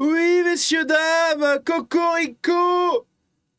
Oui, messieurs, dames, cocorico!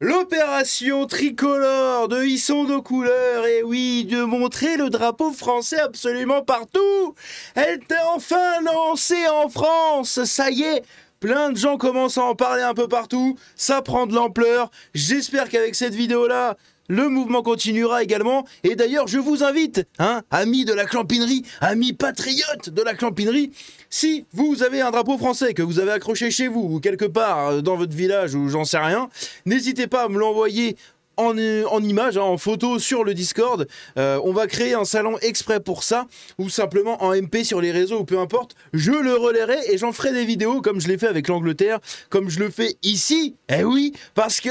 L'opération tricolore de hisson nos couleurs, et oui, de montrer le drapeau français absolument partout! Elle était enfin lancée en France, ça y est! Plein de gens commencent à en parler un peu partout, ça prend de l'ampleur. J'espère qu'avec cette vidéo-là, le mouvement continuera également. Et d'ailleurs, je vous invite, amis de la clampinerie, amis patriotes de la clampinerie, si vous avez un drapeau français que vous avez accroché chez vous ou quelque part dans votre village ou j'en sais rien, n'hésitez pas à me l'envoyer en image, en photo sur le Discord. On va créer un salon exprès pour ça, ou simplement en MP sur les réseaux, ou peu importe. Je le relayerai et j'en ferai des vidéos comme je l'ai fait avec l'Angleterre, comme je le fais ici. Eh oui, parce que...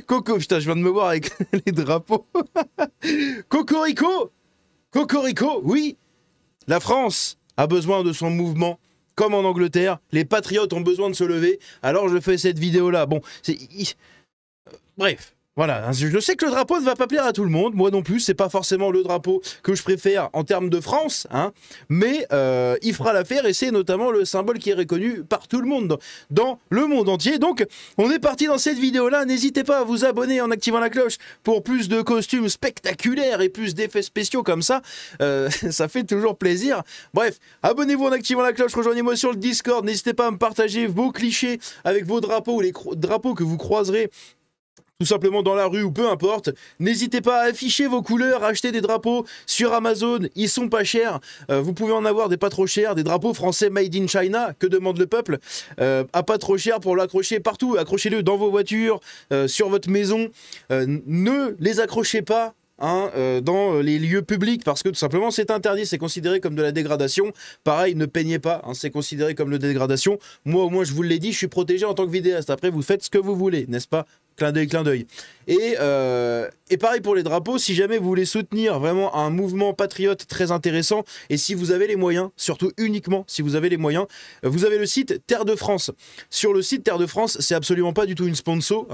Coco, putain, je viens de me voir avec les drapeaux. Cocorico! Cocorico, oui. La France a besoin de son mouvement. Comme en Angleterre, les patriotes ont besoin de se lever. Alors je fais cette vidéo-là. Bon, c'est... Bref. Voilà, je sais que le drapeau ne va pas plaire à tout le monde, moi non plus, c'est pas forcément le drapeau que je préfère en termes de France, mais il fera l'affaire et c'est notamment le symbole qui est reconnu par tout le monde, dans le monde entier. Donc, on est parti dans cette vidéo-là, n'hésitez pas à vous abonner en activant la cloche pour plus de costumes spectaculaires et plus d'effets spéciaux comme ça, ça fait toujours plaisir. Bref, abonnez-vous en activant la cloche, rejoignez-moi sur le Discord, n'hésitez pas à me partager vos clichés avec vos drapeaux ou les drapeaux que vous croiserez tout simplement dans la rue ou peu importe. N'hésitez pas à afficher vos couleurs, à acheter des drapeaux sur Amazon, ils sont pas chers. Vous pouvez en avoir des pas trop chers, des drapeaux français made in China, que demande le peuple, à pas trop cher pour l'accrocher partout. Accrochez-le dans vos voitures, sur votre maison. Ne les accrochez pas dans les lieux publics parce que tout simplement c'est interdit, c'est considéré comme de la dégradation. Pareil, ne peignez pas, c'est considéré comme de la dégradation. Moi au moins je vous l'ai dit, je suis protégé en tant que vidéaste. Après vous faites ce que vous voulez, n'est-ce pas? Clin d'œil, clin d'œil. Et pareil pour les drapeaux, si jamais vous voulez soutenir vraiment un mouvement patriote très intéressant, et si vous avez les moyens, surtout uniquement si vous avez les moyens, vous avez le site Terre de France. Sur le site Terre de France, c'est absolument pas du tout une sponsor,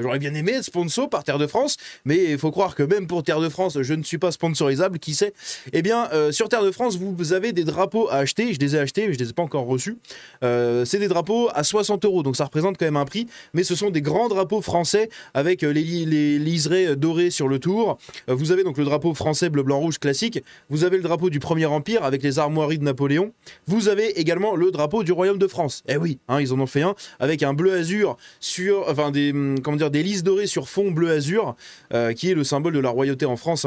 j'aurais bien aimé être sponsor par Terre de France, mais il faut croire que même pour Terre de France, je ne suis pas sponsorisable, qui sait? Eh bien, sur Terre de France, vous avez des drapeaux à acheter, je les ai achetés, mais je les ai pas encore reçus. C'est des drapeaux à 60 €, donc ça représente quand même un prix, mais ce sont des grands drapeaux français avec les liserés dorés sur le tour. Vous avez donc le drapeau français bleu, blanc, rouge classique. Vous avez le drapeau du Premier Empire avec les armoiries de Napoléon. Vous avez également le drapeau du Royaume de France. Eh oui, ils en ont fait un avec un bleu azur sur, enfin des lys dorés sur fond bleu azur, qui est le symbole de la royauté en France.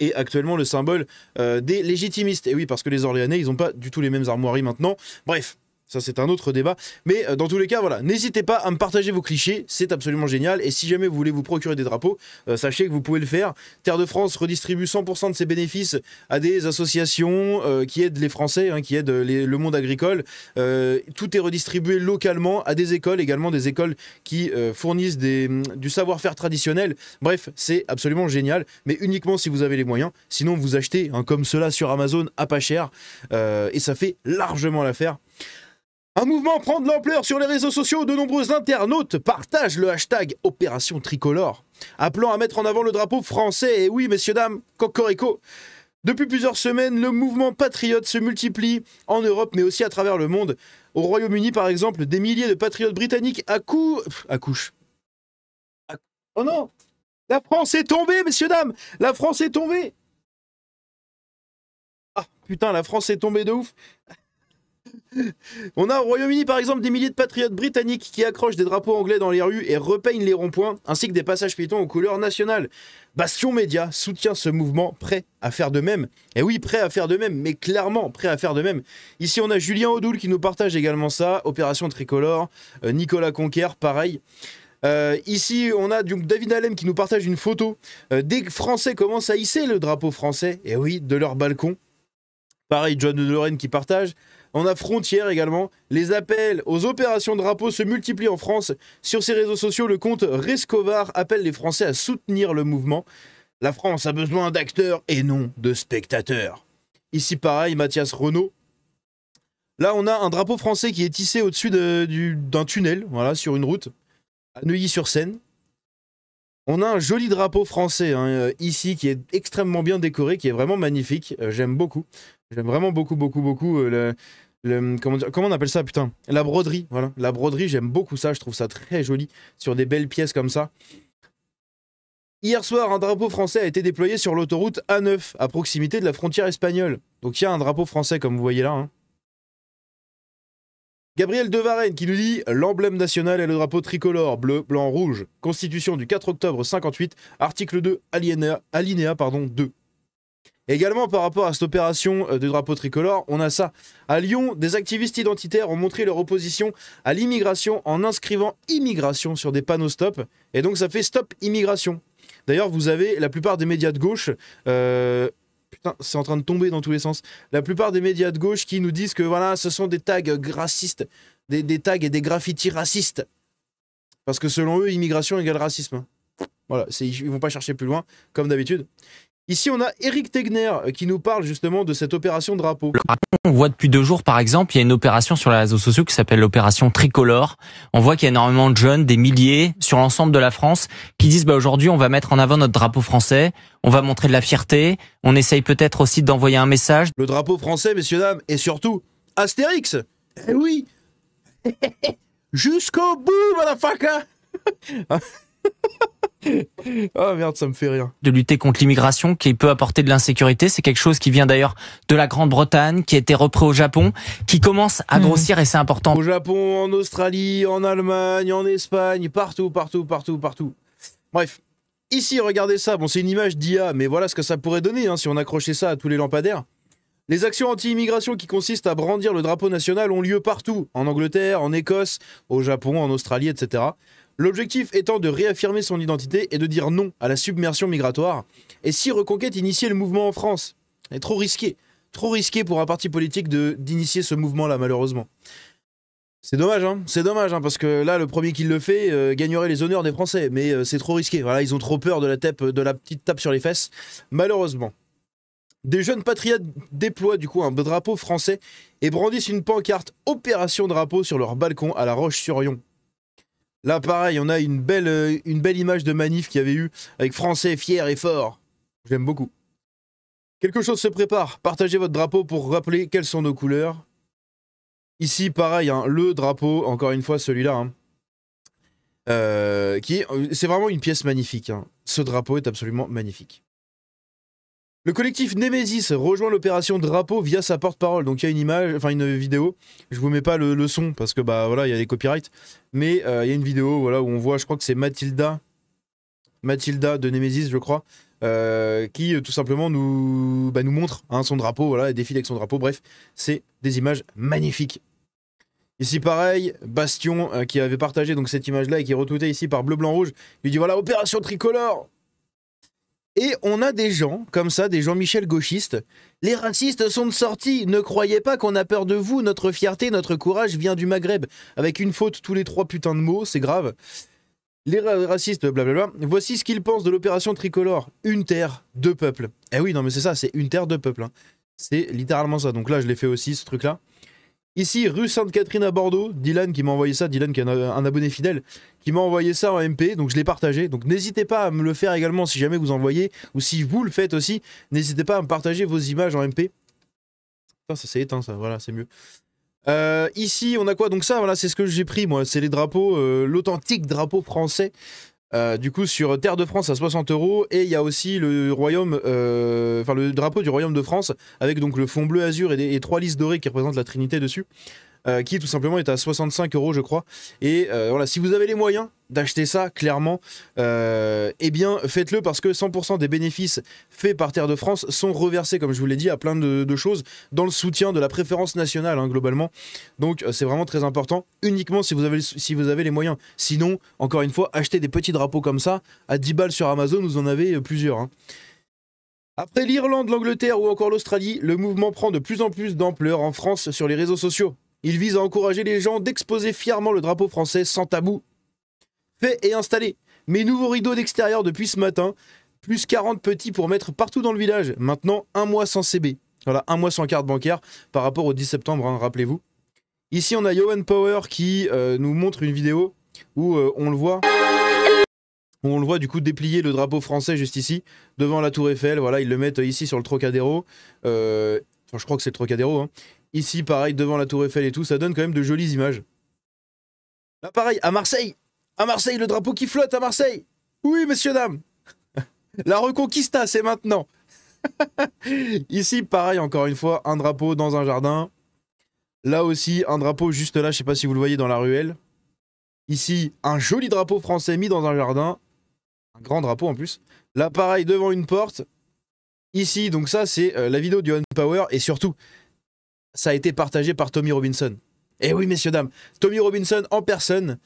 Et actuellement le symbole des légitimistes. Et oui, parce que les Orléanais, ils n'ont pas du tout les mêmes armoiries maintenant. Bref. Ça, c'est un autre débat. Mais dans tous les cas, voilà, n'hésitez pas à me partager vos clichés. C'est absolument génial. Et si jamais vous voulez vous procurer des drapeaux, sachez que vous pouvez le faire. Terre de France redistribue 100% de ses bénéfices à des associations qui aident les Français, qui aident le monde agricole. Tout est redistribué localement à des écoles, également des écoles qui fournissent du savoir-faire traditionnel. Bref, c'est absolument génial. Mais uniquement si vous avez les moyens. Sinon, vous achetez comme cela sur Amazon à pas cher. Et ça fait largement l'affaire. Un mouvement prend de l'ampleur sur les réseaux sociaux, de nombreux internautes partagent le hashtag Opération Tricolore, appelant à mettre en avant le drapeau français. Et oui, messieurs, dames, cocorico. Depuis plusieurs semaines, le mouvement patriote se multiplie en Europe, mais aussi à travers le monde. Au Royaume-Uni, par exemple, des milliers de patriotes britanniques accouchent. Oh non! La France est tombée, messieurs, dames! La France est tombée! Ah, putain, la France est tombée de ouf! On a au Royaume-Uni par exemple des milliers de patriotes britanniques qui accrochent des drapeaux anglais dans les rues et repeignent les ronds-points, ainsi que des passages piétons aux couleurs nationales. Bastion Média soutient ce mouvement, prêt à faire de même. Et oui, prêt à faire de même, mais clairement prêt à faire de même. Ici on a Julien Audoul qui nous partage également ça, Opération Tricolore, Nicolas Conquer, pareil. Ici on a donc David Alem qui nous partage une photo. Des Français commencent à hisser le drapeau français, et oui, de leur balcon. Pareil, John de Lorraine qui partage. On a Frontière également. Les appels aux opérations drapeau se multiplient en France. Sur ses réseaux sociaux, le compte Rescovar appelle les Français à soutenir le mouvement. La France a besoin d'acteurs et non de spectateurs. Ici pareil, Mathias Renaud. Là, on a un drapeau français qui est tissé au-dessus d'un tunnel, voilà, sur une route, à Neuilly-sur-Seine. On a un joli drapeau français ici qui est extrêmement bien décoré, qui est vraiment magnifique. J'aime beaucoup. J'aime vraiment beaucoup comment on appelle ça, putain? La broderie, voilà. La broderie, j'aime beaucoup ça, je trouve ça très joli, sur des belles pièces comme ça. Hier soir, un drapeau français a été déployé sur l'autoroute A9, à proximité de la frontière espagnole. Donc il y a un drapeau français, comme vous voyez là. Hein. Gabriel De Varenne qui nous dit « L'emblème national est le drapeau tricolore, bleu, blanc, rouge. Constitution du 4 octobre 58, article 2, alinéa 2. » Également, par rapport à cette opération de drapeau tricolore, on a ça. À Lyon, des activistes identitaires ont montré leur opposition à l'immigration en inscrivant immigration sur des panneaux stop. Et donc ça fait stop immigration. D'ailleurs, vous avez la plupart des médias de gauche... Putain, c'est en train de tomber dans tous les sens. La plupart des médias de gauche qui nous disent que voilà, ce sont des tags racistes, des tags et des graffitis racistes. Parce que selon eux, immigration égale racisme. Voilà, ils vont pas chercher plus loin, comme d'habitude. Ici, on a Eric Tegner qui nous parle justement de cette opération drapeau. On voit depuis 2 jours, par exemple, il y a une opération sur les réseaux sociaux qui s'appelle l'opération Tricolore. On voit qu'il y a énormément de jeunes, des milliers, sur l'ensemble de la France, qui disent aujourd'hui, on va mettre en avant notre drapeau français, on va montrer de la fierté, on essaye peut-être aussi d'envoyer un message. Le drapeau français, messieurs, dames, et surtout, Astérix. Eh oui. Jusqu'au bout, motherfucker. Oh merde, ça me fait rire. De lutter contre l'immigration qui peut apporter de l'insécurité. C'est quelque chose qui vient d'ailleurs de la Grande-Bretagne, qui a été repris au Japon, qui commence à grossir et c'est important. Au Japon, en Australie, en Allemagne, en Espagne, partout. Bref. Ici, regardez ça. Bon, c'est une image d'IA, mais voilà ce que ça pourrait donner hein, si on accrochait ça à tous les lampadaires. Les actions anti-immigration qui consistent à brandir le drapeau national ont lieu partout. En Angleterre, en Écosse, au Japon, en Australie, etc. L'objectif étant de réaffirmer son identité et de dire non à la submersion migratoire. Et si Reconquête initiait le mouvement en France? C'est trop risqué pour un parti politique d'initier ce mouvement-là, malheureusement. C'est dommage, parce que là, le premier qui le fait gagnerait les honneurs des Français, mais c'est trop risqué. Voilà, ils ont trop peur de la petite tape sur les fesses, malheureusement. Des jeunes patriotes déploient du coup un drapeau français et brandissent une pancarte Opération Drapeau sur leur balcon à La Roche-sur-Yon. Là, pareil, on a une belle image de manif qu'il y avait eu avec Français fiers et forts. J'aime beaucoup. Quelque chose se prépare. Partagez votre drapeau pour rappeler quelles sont nos couleurs. Ici, pareil, hein, le drapeau, encore une fois, celui-là. Hein, c'est vraiment une pièce magnifique. Hein. Ce drapeau est absolument magnifique. Le collectif Nemesis rejoint l'opération Drapeau via sa porte-parole. Donc il y a une image, enfin une vidéo. Je vous mets pas le son parce que bah voilà, il y a des copyrights. Mais il y a une vidéo voilà, où on voit, je crois que c'est Mathilda de Nemesis, je crois, qui tout simplement nous montre hein, son drapeau, voilà, elle défile avec son drapeau. Bref, c'est des images magnifiques. Ici pareil, Bastion qui avait partagé donc cette image-là et qui est retweetée ici par Bleu Blanc Rouge. Il dit voilà, opération tricolore. Et on a des gens, comme ça, des Jean-Michel gauchistes. Les racistes sont de sortie. Ne croyez pas qu'on a peur de vous. Notre fierté, notre courage vient du Maghreb. Avec une faute tous les 3 putains de mots, c'est grave. Les racistes, blablabla. Voici ce qu'ils pensent de l'opération tricolore. Une terre, 2 peuples. Eh oui, non mais c'est ça, c'est une terre, 2 peuples. Hein. C'est littéralement ça. Donc là, je l'ai fait aussi, ce truc-là. Ici, rue Sainte-Catherine à Bordeaux, Dylan qui m'a envoyé ça, Dylan qui est un abonné fidèle, qui m'a envoyé ça en MP, donc je l'ai partagé. Donc n'hésitez pas à me le faire également si jamais vous envoyez, ou si vous le faites aussi, n'hésitez pas à me partager vos images en MP. Putain, ça s'est éteint ça, voilà, c'est mieux. Ici, on a quoi? Donc ça, voilà, c'est ce que j'ai pris moi, c'est les drapeaux, l'authentique drapeau français. Du coup sur Terre de France à 60 €, et il y a aussi le royaume, enfin le drapeau du royaume de France avec donc le fond bleu azur et 3 lys dorés qui représentent la Trinité dessus, qui tout simplement est à 65 € je crois. Et voilà, si vous avez les moyens d'acheter ça, clairement, eh bien faites-le parce que 100% des bénéfices faits par Terre de France sont reversés, comme je vous l'ai dit, à plein de choses dans le soutien de la préférence nationale hein, globalement. Donc c'est vraiment très important, uniquement si vous avez les moyens. Sinon, encore une fois, achetez des petits drapeaux comme ça, à 10 balles sur Amazon, vous en avez plusieurs. Hein. Après l'Irlande, l'Angleterre ou encore l'Australie, le mouvement prend de plus en plus d'ampleur en France sur les réseaux sociaux. Il vise à encourager les gens d'exposer fièrement le drapeau français sans tabou. Fait et installé. Mes nouveaux rideaux d'extérieur depuis ce matin, plus 40 petits pour mettre partout dans le village. Maintenant, 1 mois sans CB. Voilà, 1 mois sans carte bancaire par rapport au 10 septembre, hein, rappelez-vous. Ici, on a Yohan Power qui nous montre une vidéo où on le voit. On le voit du coup déplier le drapeau français juste ici, devant la tour Eiffel. Voilà, ils le mettent ici sur le Trocadéro. Enfin, je crois que c'est le Trocadéro. Hein. Ici, pareil, devant la Tour Eiffel et tout, ça donne quand même de jolies images. Là, pareil, à Marseille, le drapeau qui flotte à Marseille. Oui, messieurs, dames. La Reconquista, c'est maintenant. Ici, pareil, encore une fois, un drapeau dans un jardin. Là aussi, un drapeau juste là, je sais pas si vous le voyez dans la ruelle. Ici, un joli drapeau français mis dans un jardin. Un grand drapeau en plus. Là, pareil, devant une porte. Ici, donc ça, c'est la vidéo du Unpower. Et surtout, ça a été partagé par Tommy Robinson. Et oui, messieurs, dames, Tommy Robinson en personne.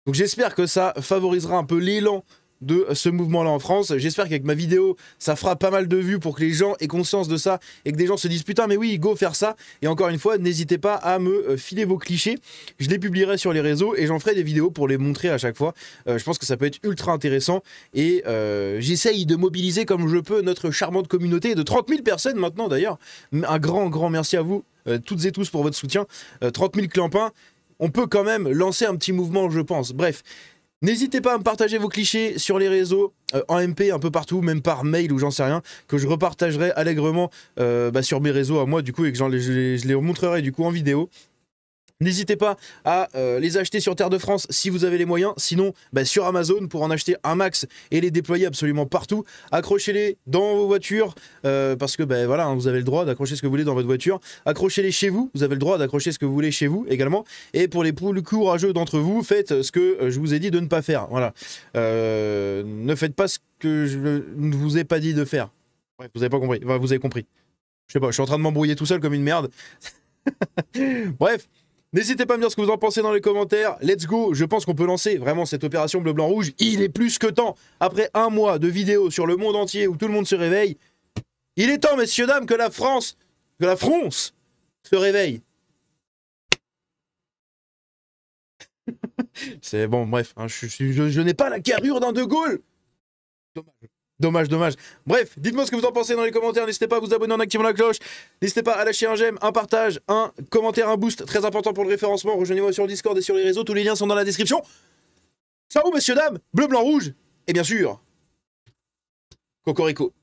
Donc j'espère que ça favorisera un peu l'élan de ce mouvement-là en France. J'espère qu'avec ma vidéo, ça fera pas mal de vues pour que les gens aient conscience de ça et que des gens se disent putain mais oui, go faire ça. Et encore une fois, n'hésitez pas à me filer vos clichés. Je les publierai sur les réseaux et j'en ferai des vidéos pour les montrer à chaque fois. Je pense que ça peut être ultra intéressant et j'essaye de mobiliser comme je peux notre charmante communauté de 30 000 personnes maintenant d'ailleurs. Un grand merci à vous toutes et tous pour votre soutien. 30 000 clampins. On peut quand même lancer un petit mouvement, je pense. Bref, n'hésitez pas à me partager vos clichés sur les réseaux, en MP, un peu partout, même par mail ou j'en sais rien, que je repartagerai allègrement sur mes réseaux à moi, du coup, et que je les montrerai du coup en vidéo. N'hésitez pas à les acheter sur Terre de France si vous avez les moyens. Sinon, sur Amazon pour en acheter un max et les déployer absolument partout. Accrochez-les dans vos voitures parce que voilà, hein, vous avez le droit d'accrocher ce que vous voulez dans votre voiture. Accrochez-les chez vous. Vous avez le droit d'accrocher ce que vous voulez chez vous également. Et pour les plus courageux d'entre vous, faites ce que je vous ai dit de ne pas faire. Voilà. Ne faites pas ce que je ne vous ai pas dit de faire. Bref, vous avez pas compris. Enfin, vous avez compris. Je sais pas, je suis en train de m'embrouiller tout seul comme une merde. Bref. N'hésitez pas à me dire ce que vous en pensez dans les commentaires. Let's go. Je pense qu'on peut lancer vraiment cette opération bleu, blanc, rouge. Il est plus que temps. Après un mois de vidéos sur le monde entier où tout le monde se réveille, il est temps, messieurs, dames, que la France se réveille. C'est bon, bref. Hein, je n'ai pas la carrure d'un De Gaulle. Dommage. Bref, dites-moi ce que vous en pensez dans les commentaires. N'hésitez pas à vous abonner en activant la cloche. N'hésitez pas à lâcher un j'aime, un partage, un commentaire, un boost. Très important pour le référencement. Rejoignez-moi sur le Discord et sur les réseaux. Tous les liens sont dans la description. Ciao, messieurs, dames. Bleu, blanc, rouge. Et bien sûr, Cocorico.